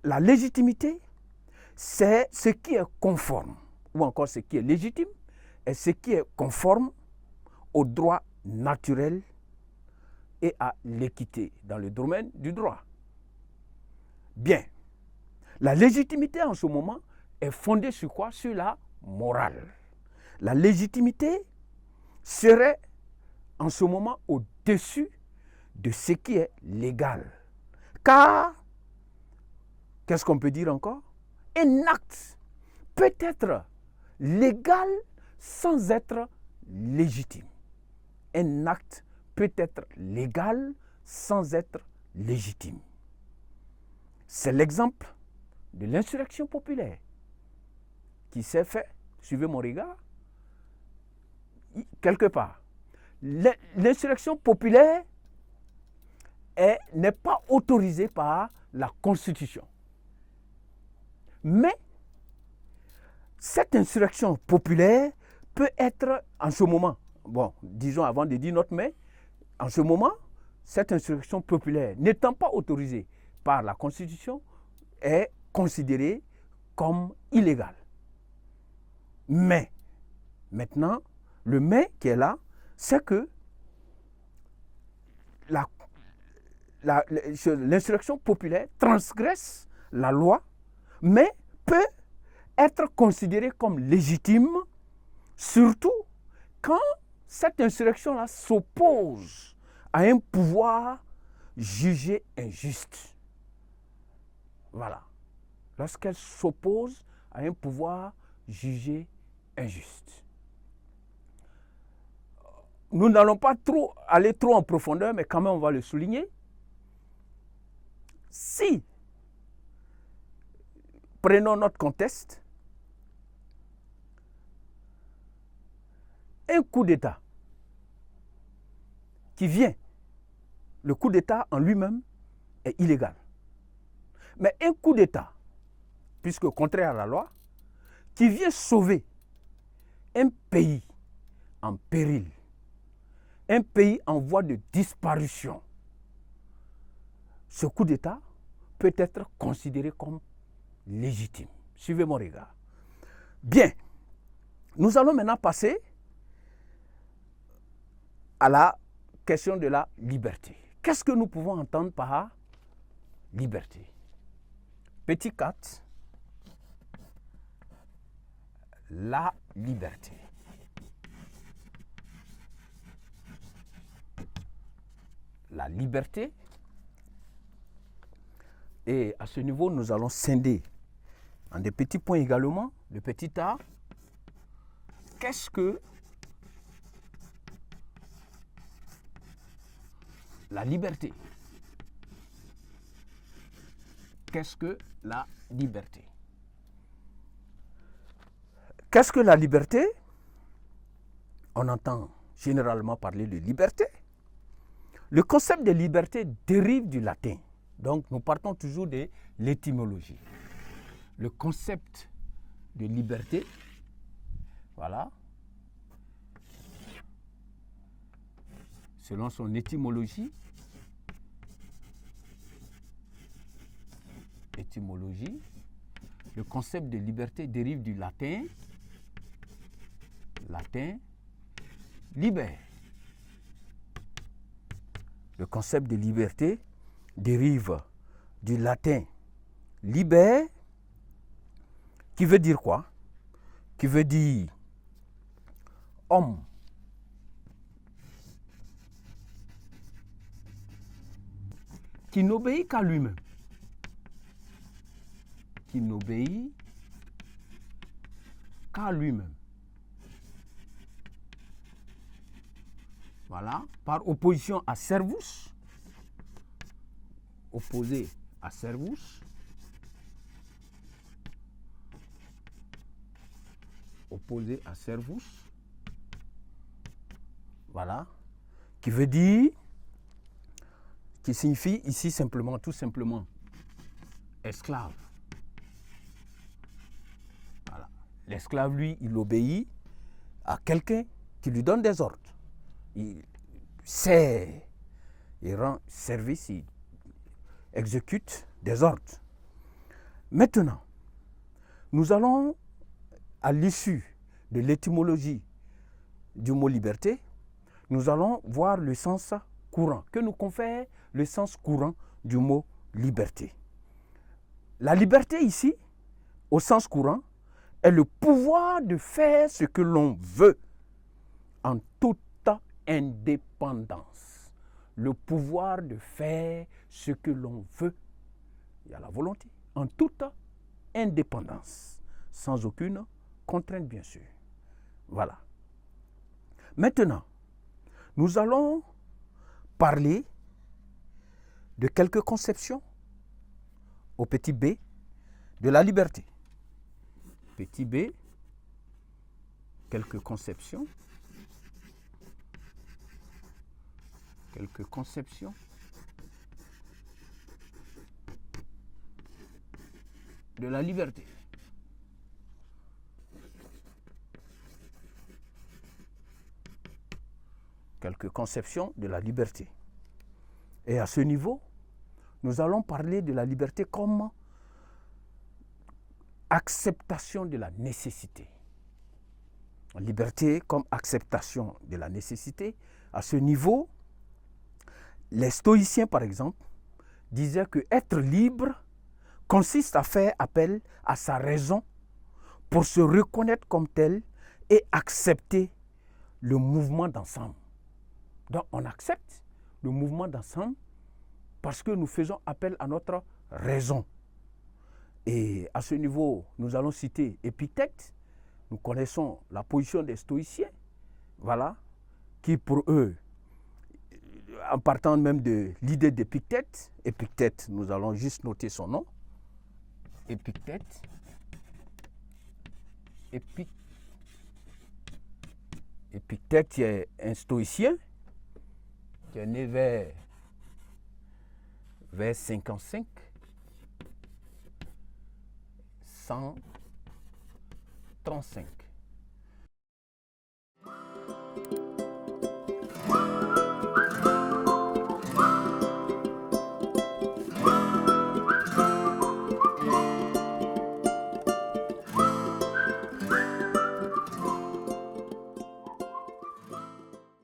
la légitimité, c'est ce qui est conforme, ou encore ce qui est légitime, et ce qui est conforme au droit naturel et à l'équité dans le domaine du droit. Bien, la légitimité en ce moment est fondée sur quoi? Sur la morale. La légitimité serait en ce moment au-dessus de ce qui est légal. Car, qu'est-ce qu'on peut dire encore? Un acte peut être légal sans être légitime. Un acte peut être légal sans être légitime. C'est l'exemple de l'insurrection populaire qui s'est fait, suivez mon regard, quelque part. L'insurrection populaire n'est pas autorisée par la Constitution. Mais cette insurrection populaire peut être en ce moment, bon, disons avant de dire notre mais, en ce moment, cette insurrection populaire n'étant pas autorisée par la Constitution est considérée comme illégale. Mais, maintenant, le mais qui est là, c'est que l'insurrection populaire transgresse la loi, mais peut être considérée comme légitime, surtout quand cette insurrection-là s'oppose à un pouvoir jugé injuste. Voilà. Lorsqu'elle s'oppose à un pouvoir jugé injuste. Nous n'allons pas aller trop en profondeur, mais quand même on va le souligner. Si, prenons notre contexte, un coup d'État qui vient, le coup d'État en lui-même est illégal. Mais un coup d'État, puisque contraire à la loi, qui vient sauver un pays en péril, un pays en voie de disparition, ce coup d'État peut être considéré comme légitime. Suivez mon regard. Bien, nous allons maintenant passer à la question de la liberté. Qu'est-ce que nous pouvons entendre par liberté? Petit 4, la liberté. La liberté, et à ce niveau, nous allons scinder en des petits points également, le petit a. Qu'est-ce que la liberté? Qu'est-ce que la liberté? Qu'est-ce que la liberté? On entend généralement parler de liberté. Le concept de liberté dérive du latin. Donc, nous partons toujours de l'étymologie. Le concept de liberté, voilà, selon son étymologie, le concept de liberté dérive du latin, liber. Le concept de liberté dérive du latin liber, qui veut dire quoi? Qui veut dire homme qui n'obéit qu'à lui-même. Qui n'obéit qu'à lui-même. Voilà, par opposition à servus, opposé à servus, opposé à servus, voilà, qui veut dire, qui signifie ici simplement, tout simplement, esclave. Voilà. L'esclave, lui, il obéit à quelqu'un qui lui donne des ordres. Il sert, il rend service, il exécute des ordres. Maintenant, nous allons, à l'issue de l'étymologie du mot liberté, nous allons voir le sens courant, que nous confère le sens courant du mot liberté. La liberté ici, au sens courant, est le pouvoir de faire ce que l'on veut en toute indépendance. Le pouvoir de faire ce que l'on veut, il y a la volonté, en toute indépendance, sans aucune contrainte bien sûr. Voilà. Maintenant, nous allons parler de quelques conceptions au petit b de la liberté. Petit b, quelques conceptions. Quelques conceptions de la liberté. Quelques conceptions de la liberté. Et à ce niveau, nous allons parler de la liberté comme acceptation de la nécessité. Liberté comme acceptation de la nécessité. À ce niveau, les stoïciens, par exemple, disaient que être libre consiste à faire appel à sa raison pour se reconnaître comme tel et accepter le mouvement d'ensemble. Donc on accepte le mouvement d'ensemble parce que nous faisons appel à notre raison. Et à ce niveau, nous allons citer Épictète. Nous connaissons la position des stoïciens, voilà, qui pour eux, en partant même de l'idée d'Épictète, Épictète, nous allons juste noter son nom, Épictète, Épictète qui est un stoïcien, qui est né vers 55, 135.